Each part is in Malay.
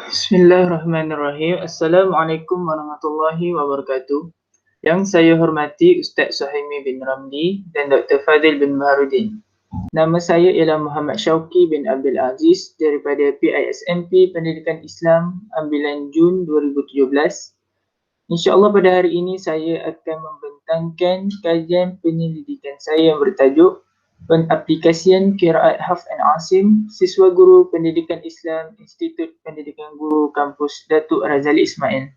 Bismillahirrahmanirrahim. Assalamualaikum warahmatullahi wabarakatuh. Yang saya hormati Ustaz Suhaimi bin Ramli dan Dr. Fadil bin Baharudin. Nama saya ialah Muhammad Syauqi bin Abdul Aziz daripada PISMP Pendidikan Islam ambilan Jun 2017. InsyaAllah pada hari ini saya akan membentangkan kajian penyelidikan saya yang bertajuk Pengaplikasian Qiraat Hafz dan Asim Siswa Guru Pendidikan Islam Institut Pendidikan Guru Kampus Datuk Razali Ismail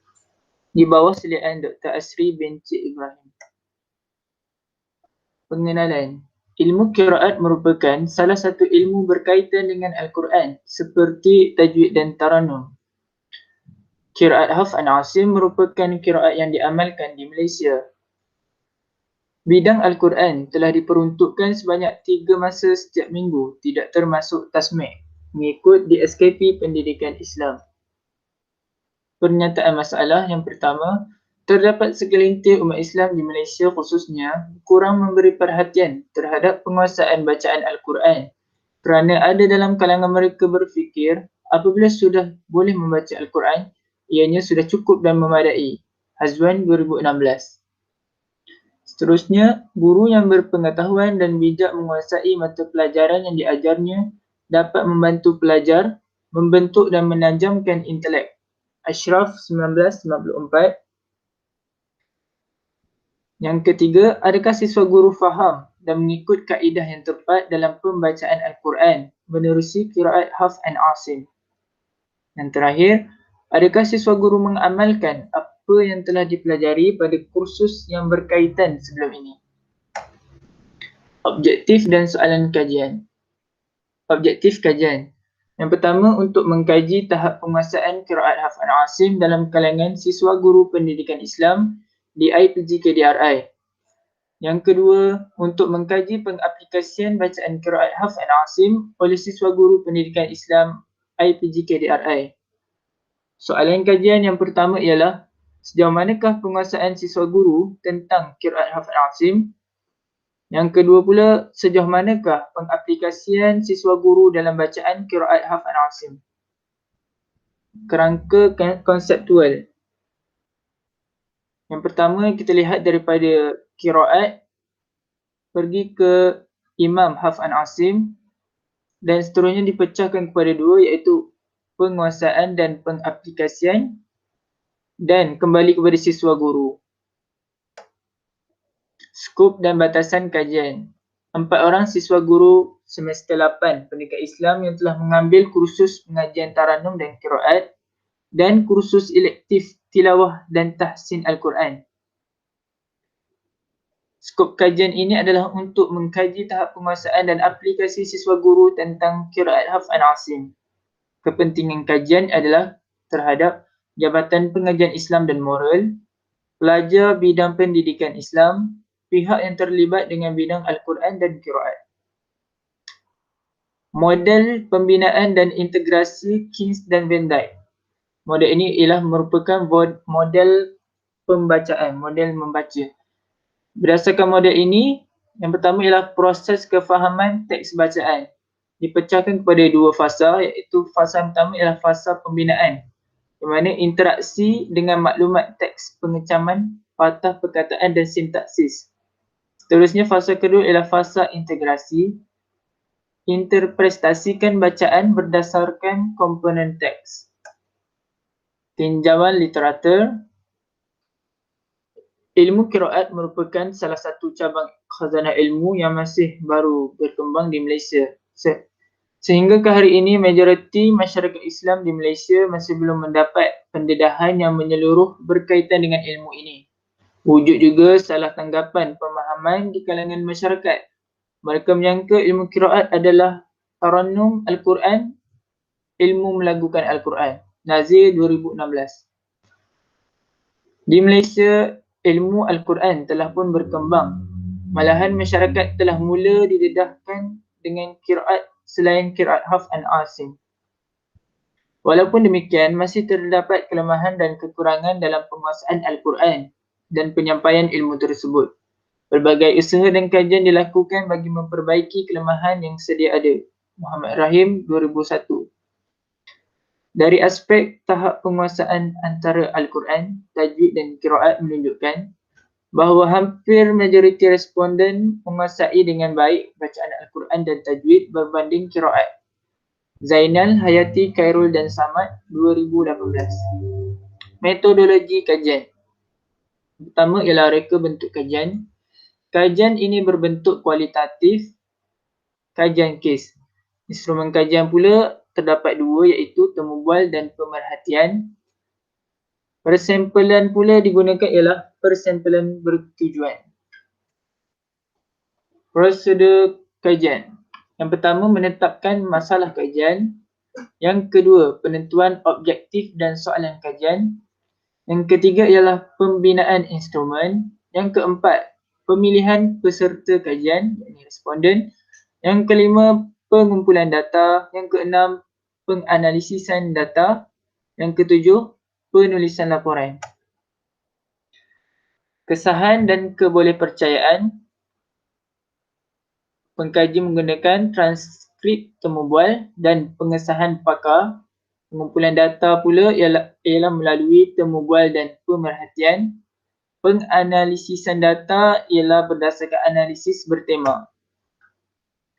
di bawah seliaan Dr. Asri bin Cik Ibrahim. Pengenalan. Ilmu qiraat merupakan salah satu ilmu berkaitan dengan Al-Quran seperti tajwid dan taranum. Qiraat Hafz dan Asim merupakan qiraat yang diamalkan di Malaysia. Bidang Al-Quran telah diperuntukkan sebanyak 3 masa setiap minggu, tidak termasuk tasmik, mengikut di SKP Pendidikan Islam. Pernyataan masalah yang pertama, terdapat segelintir umat Islam di Malaysia khususnya kurang memberi perhatian terhadap penguasaan bacaan Al-Quran kerana ada dalam kalangan mereka berfikir apabila sudah boleh membaca Al-Quran, ianya sudah cukup dan memadai. Hazwan 2016. Seterusnya, guru yang berpengetahuan dan bijak menguasai mata pelajaran yang diajarnya dapat membantu pelajar membentuk dan menajamkan intelek. Ashraf 1994. Yang ketiga, adakah siswa guru faham dan mengikut kaedah yang tepat dalam pembacaan Al-Quran menerusi qiraat Hafz dan Asim? Yang terakhir, adakah siswa guru mengamalkan apa yang telah dipelajari pada kursus yang berkaitan sebelum ini? Objektif dan soalan kajian. Objektif kajian. Yang pertama, untuk mengkaji tahap penguasaan qiraat Hafz dan Asim dalam kalangan siswa guru pendidikan Islam di IPG-KDRI. Yang kedua, untuk mengkaji pengaplikasian bacaan qiraat Hafz dan Asim oleh siswa guru pendidikan Islam IPG-KDRI. Soalan kajian yang pertama ialah, sejauh manakah penguasaan siswa guru tentang qiraat Hafz dan Asim? Yang kedua pula, sejauh manakah pengaplikasian siswa guru dalam bacaan qiraat Hafz dan Asim? Kerangka konseptual. Yang pertama, kita lihat daripada qiraat pergi ke Imam Hafz dan Asim dan seterusnya dipecahkan kepada dua, iaitu penguasaan dan pengaplikasian, dan kembali kepada siswa guru. Skop dan batasan kajian. 4 orang siswa guru semester 8 Pendidikan Islam yang telah mengambil kursus pengajian taranum dan qiraat dan kursus elektif tilawah dan tahsin Al-Quran. Skop kajian ini adalah untuk mengkaji tahap penguasaan dan aplikasi siswa guru tentang qiraat Hafz dan Asim. Kepentingan kajian adalah terhadap Jabatan Pengajian Islam dan Moral, pelajar bidang pendidikan Islam, pihak yang terlibat dengan bidang Al-Quran dan qiraat. Model pembinaan dan integrasi Keynes dan Van Dyke. Model ini ialah merupakan model pembacaan, model membaca. Berdasarkan model ini, yang pertama ialah proses kefahaman teks bacaan. Dipecahkan kepada dua fasa, iaitu fasa pertama ialah fasa pembinaan, di mana interaksi dengan maklumat teks pengecaman, patah perkataan dan sintaksis. Seterusnya, fasa kedua ialah fasa integrasi. Interpretasikan bacaan berdasarkan komponen teks. Tinjauan literatur. Ilmu qiraat merupakan salah satu cabang khazanah ilmu yang masih baru berkembang di Malaysia. Sehingga ke hari ini, majoriti masyarakat Islam di Malaysia masih belum mendapat pendedahan yang menyeluruh berkaitan dengan ilmu ini. Wujud juga salah tanggapan pemahaman di kalangan masyarakat. Mereka menyangka ilmu qiraat adalah tarannum Al-Quran, ilmu melagukan Al-Quran. Nazir 2016. Di Malaysia, ilmu Al-Quran telah pun berkembang. Malahan masyarakat telah mula didedahkan dengan qiraat selain qiraat Hafz dan Asim. Walaupun demikian, masih terdapat kelemahan dan kekurangan dalam penguasaan Al-Quran dan penyampaian ilmu tersebut. Berbagai usaha dan kajian dilakukan bagi memperbaiki kelemahan yang sedia ada. Muhammad Rahim 2001. Dari aspek tahap penguasaan antara Al-Quran, tajwid dan qiraat menunjukkan bahawa hampir majoriti responden menguasai dengan baik bacaan Al-Quran dan tajwid berbanding qiraat. Zainal, Hayati, Khairul dan Samad 2018. Metodologi kajian. Pertama ialah reka bentuk kajian. Kajian ini berbentuk kualitatif, kajian kes. Instrumen kajian pula terdapat dua iaitu temu bual dan pemerhatian. Persempelan pula digunakan ialah persempelan bertujuan. Prosedur kajian. Yang pertama menetapkan masalah kajian. Yang kedua penentuan objektif dan soalan kajian. Yang ketiga ialah pembinaan instrumen. Yang keempat pemilihan peserta kajian, iaitu responden. Yang kelima, pengumpulan data. Yang keenam, penganalisisan data. Yang ketujuh, penulisan laporan. Kesahan dan kebolehpercayaan. Pengkaji menggunakan transkrip temu bual dan pengesahan pakar. Pengumpulan data pula ialah melalui temu bual dan pemerhatian. Penganalisisan data ialah berdasarkan analisis bertema.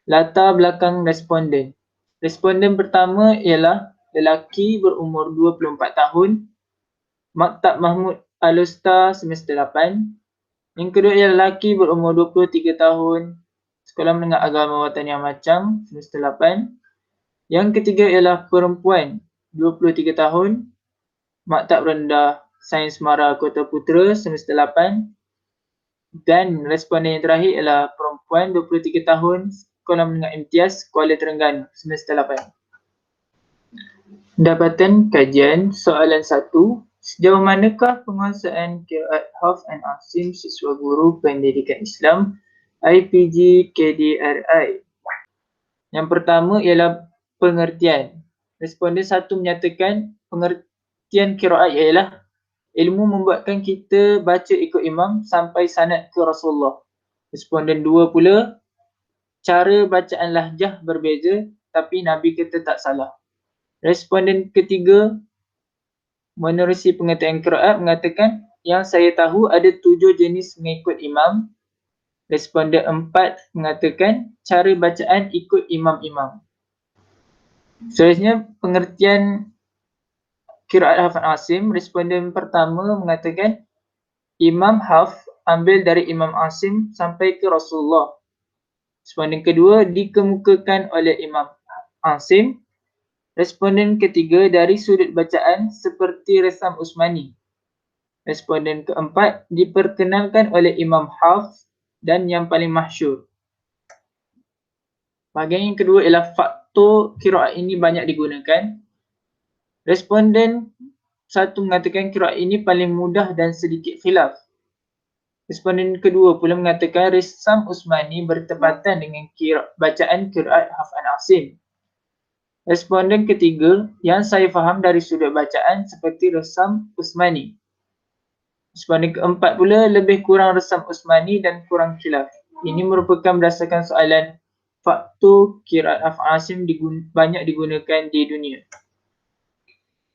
Latar belakang responden. Responden pertama ialah lelaki berumur 24 tahun, Maktab Mahmud Al-Usta semester 8. Yang kedua ialah lelaki berumur 23 tahun, Sekolah Menengah Agama Wataniah Machang semester 8. Yang ketiga ialah perempuan 23 tahun, Maktab Rendah Sains Mara Kota Putra semester 8. Dan responden yang terakhir ialah perempuan 23 tahun, Sekolah Menengah Imtiaz Kuala Terengganu semester 8. Dapatan kajian soalan 1. Sejauh manakah penguasaan qiraat Hafz dan Asim siswa guru pendidikan Islam IPG KDRI? Yang pertama ialah pengertian. Responden 1 menyatakan pengertian qiraat ialah ilmu membuatkan kita baca ikut imam sampai sanad ke Rasulullah. Responden 2 pula, cara bacaan lahjah berbeza tapi Nabi kata tak salah. Responden ketiga, menerusi pengertian qiraat mengatakan yang saya tahu ada 7 jenis mengikut imam. Responden 4 mengatakan cara bacaan ikut imam-imam. Seterusnya pengertian qiraat Hafz Asim. Responden pertama mengatakan Imam Hafz ambil dari Imam Asim sampai ke Rasulullah. Responden kedua dikemukakan oleh Imam Asim. Responden ketiga dari sudut bacaan seperti resam Usmani. Responden keempat diperkenalkan oleh Imam Hafz dan yang paling masyhur. Bahagian yang kedua ialah faktor qiraat ini banyak digunakan. Responden 1 mengatakan qiraat ini paling mudah dan sedikit khilaf. Responden kedua pula mengatakan resam Usmani bertepatan dengan bacaan qiraat Hafz dan Asim. Responden ketiga, yang saya faham dari sudut bacaan seperti resam Usmani. Responden keempat pula lebih kurang resam Usmani dan kurang khilaf. Ini merupakan berdasarkan soalan faktor qiraat Hafz Asim banyak digunakan di dunia.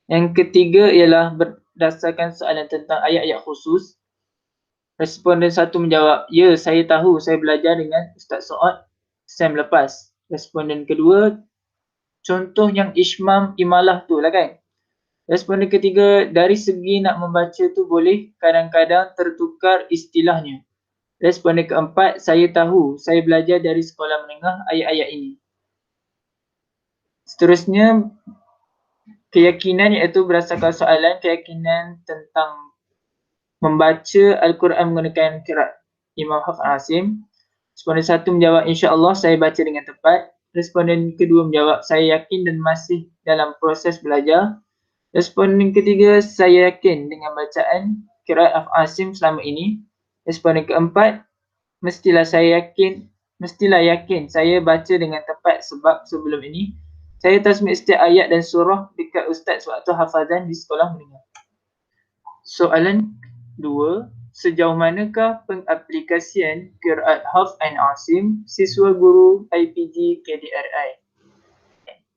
Yang ketiga ialah berdasarkan soalan tentang ayat-ayat khusus. Responden 1 menjawab, ya saya tahu, saya belajar dengan Ustaz Soad sem lepas. Responden kedua, contoh yang Ishmam Imalah tu lah kan. Responden ketiga, dari segi nak membaca tu boleh kadang-kadang tertukar istilahnya. Responden keempat, saya tahu, saya belajar dari sekolah menengah ayat-ayat ini. Seterusnya, keyakinan iaitu berdasarkan soalan keyakinan tentang membaca Al-Quran menggunakan qiraat Imam Hafz Asim. Responden 1 menjawab, insya-Allah saya baca dengan tepat. Responden kedua menjawab, saya yakin dan masih dalam proses belajar. Responden ketiga, saya yakin dengan bacaan qiraat Hafz Asim selama ini. Responden keempat, mestilah yakin saya baca dengan tepat sebab sebelum ini saya tasmid setiap ayat dan surah dekat ustaz waktu hafazan di sekolah menengah. Soalan 2. Sejauh manakah pengaplikasian qiraat Hafz dan Asim siswa guru IPG KDRI?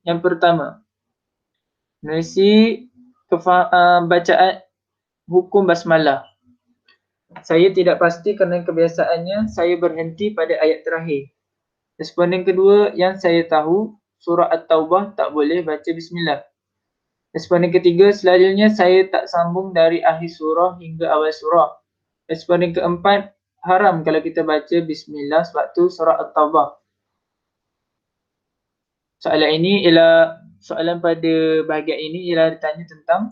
Yang pertama, Menerusi bacaan hukum basmalah. Saya tidak pasti kerana kebiasaannya saya berhenti pada ayat terakhir. Responden kedua, yang saya tahu surah At-Taubah tak boleh baca bismillah. Responden ketiga, selalunya saya tak sambung dari akhir surah hingga awal surah. Responden keempat, haram kalau kita baca bismillah sewaktu surah At-Taubah. Soalan pada bahagian ini ialah ditanya tentang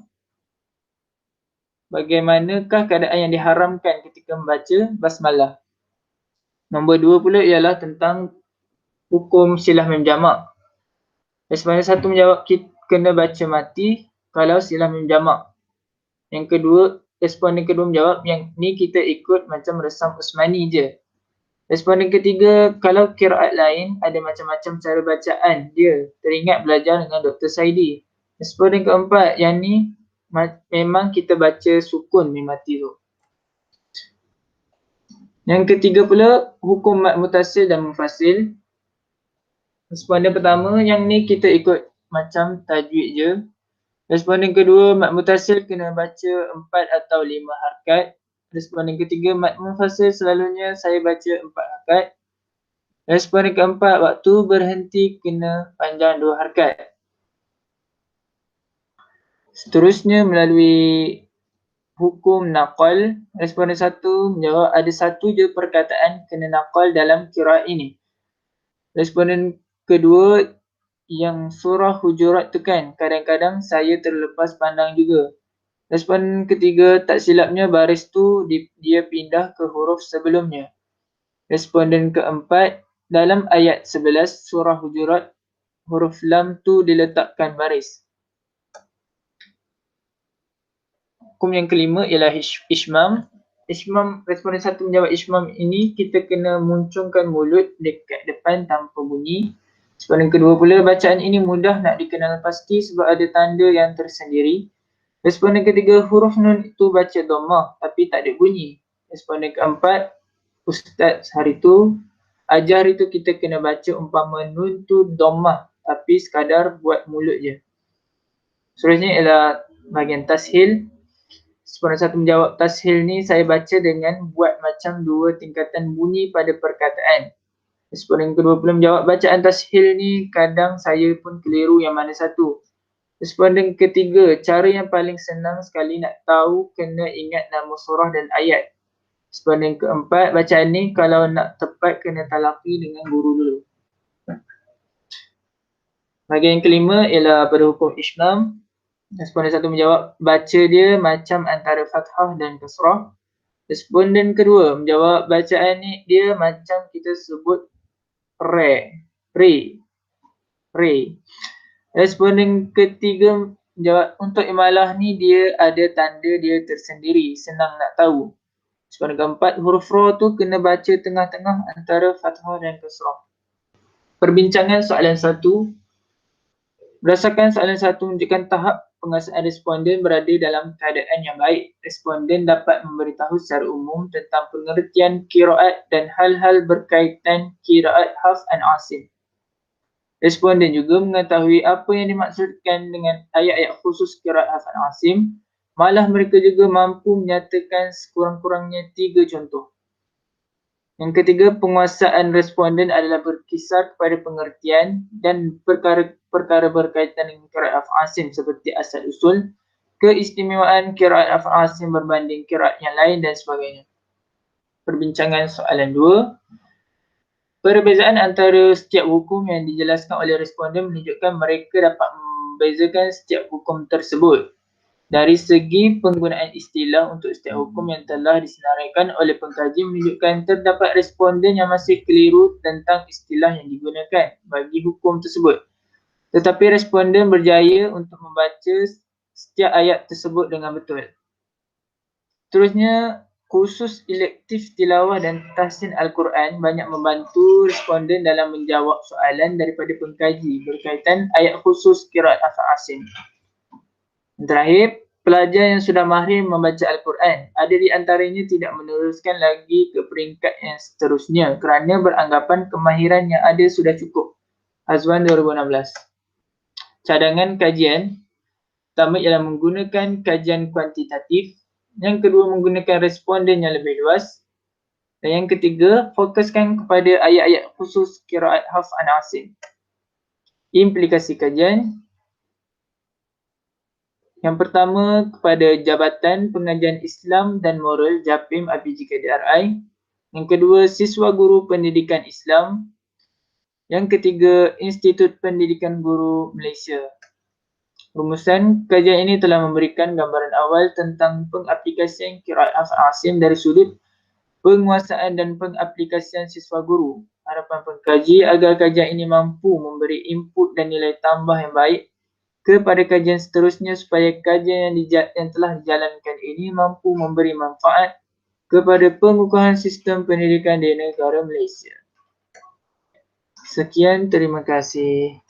bagaimanakah keadaan yang diharamkan ketika membaca basmalah. Nombor 2 pula ialah tentang hukum silah menjamak. Responden satu menjawab kena baca mati kalau silah menjamak. Yang kedua, responden kedua menjawab yang ni kita ikut macam resam Usmani je. Responden ketiga, kalau qiraat lain ada macam-macam cara bacaan dia. Teringat belajar dengan Dr. Saidi. Responden keempat, yang ni memang kita baca sukun mati tu. Yang ketiga pula, hukum mad mutasil dan munfasil. Responden pertama, yang ni kita ikut macam tajwid je. Responden kedua, mad mutasil kena baca 4 atau 5 harakat. Responden ketiga, mad munfasil selalunya saya baca 4 harakat. Responden keempat, waktu berhenti kena panjang 2 harakat. Seterusnya melalui hukum naqal, responden satu menjawab ada satu je perkataan kena naqal dalam qiraat ini. Responden kedua, yang surah Hujurat tu kan, kadang-kadang saya terlepas pandang juga. Responden ketiga, tak silapnya baris tu dia pindah ke huruf sebelumnya. Responden keempat, dalam ayat 11 surah Hujurat, huruf lam tu diletakkan baris. Hukum yang kelima ialah ishmam. Ishmam, responden satu menjawab ishmam ini kita kena muncungkan mulut dekat depan tanpa bunyi. Responden kedua pula, bacaan ini mudah nak dikenal pasti sebab ada tanda yang tersendiri. Responden ketiga, huruf nun itu baca dhammah tapi tak ada bunyi. Responden keempat, ustaz hari tu ajar itu kita kena baca umpama nun tu dhammah tapi sekadar buat mulut je. Seterusnya ialah bahagian tashil. Responden satu menjawab tashil ni saya baca dengan buat macam 2 tingkatan bunyi pada perkataan. Responden kedua pula menjawab bacaan tashil ni kadang saya pun keliru yang mana satu. Responden ketiga, cara yang paling senang sekali nak tahu kena ingat nama surah dan ayat. Responden keempat, bacaan ni kalau nak tepat kena talaqi dengan guru dulu. Bahagian yang kelima ialah pada hukum ishmam. Responden satu menjawab baca dia macam antara fathah dan kasrah. Responden kedua menjawab bacaan ni dia macam kita sebut re. Responden ketiga menjawab untuk imalah ni dia ada tanda dia tersendiri, senang nak tahu. Responden keempat, huruf ra tu kena baca tengah-tengah antara fathah dan kasrah. Perbincangan soalan 1. Berdasarkan soalan 1 menunjukkan tahap penguasaan responden berada dalam keadaan yang baik. Responden dapat memberitahu secara umum tentang pengertian qiraat dan hal-hal berkaitan qiraat Hafs dan Asim. Responden juga mengetahui apa yang dimaksudkan dengan ayat-ayat khusus qiraat Hafs dan Asim. Malah mereka juga mampu menyatakan sekurang-kurangnya 3 contoh. Yang ketiga, penguasaan responden adalah berkisar kepada pengertian dan perkara berkaitan dengan qiraat Hafs Asim seperti asal usul, keistimewaan qiraat Hafs Asim berbanding qiraat yang lain dan sebagainya. Perbincangan soalan 2. Perbezaan antara setiap hukum yang dijelaskan oleh responden menunjukkan mereka dapat membezakan setiap hukum tersebut. Dari segi penggunaan istilah untuk setiap hukum yang telah disenaraikan oleh pengkaji menunjukkan terdapat responden yang masih keliru tentang istilah yang digunakan bagi hukum tersebut. Tetapi responden berjaya untuk membaca setiap ayat tersebut dengan betul. Seterusnya, kursus elektif tilawah dan tahsin Al-Quran banyak membantu responden dalam menjawab soalan daripada pengkaji berkaitan ayat khusus qiraat Hafs Asim. Terakhir, pelajar yang sudah mahir membaca Al-Quran ada di antaranya tidak meneruskan lagi ke peringkat yang seterusnya kerana beranggapan kemahiran yang ada sudah cukup. Azwan 2016. Cadangan kajian. pertama ialah menggunakan kajian kuantitatif. Yang kedua, menggunakan responden yang lebih luas. Dan yang ketiga, fokuskan kepada ayat-ayat khusus qiraat Hafs an Asim. Implikasi kajian. Yang pertama, kepada Jabatan Pengajian Islam dan Moral JAPIM APJKDRI. Yang kedua, Siswa Guru Pendidikan Islam. Yang ketiga, Institut Pendidikan Guru Malaysia. Rumusan kajian ini telah memberikan gambaran awal tentang pengaplikasian qiraat Hafs Asim dari sudut penguasaan dan pengaplikasian siswa guru. Harapan pengkaji agar kajian ini mampu memberi input dan nilai tambah yang baik kepada kajian seterusnya supaya kajian yang telah dijalankan ini mampu memberi manfaat kepada pengukuhan sistem pendidikan di negara Malaysia. Sekian, terima kasih.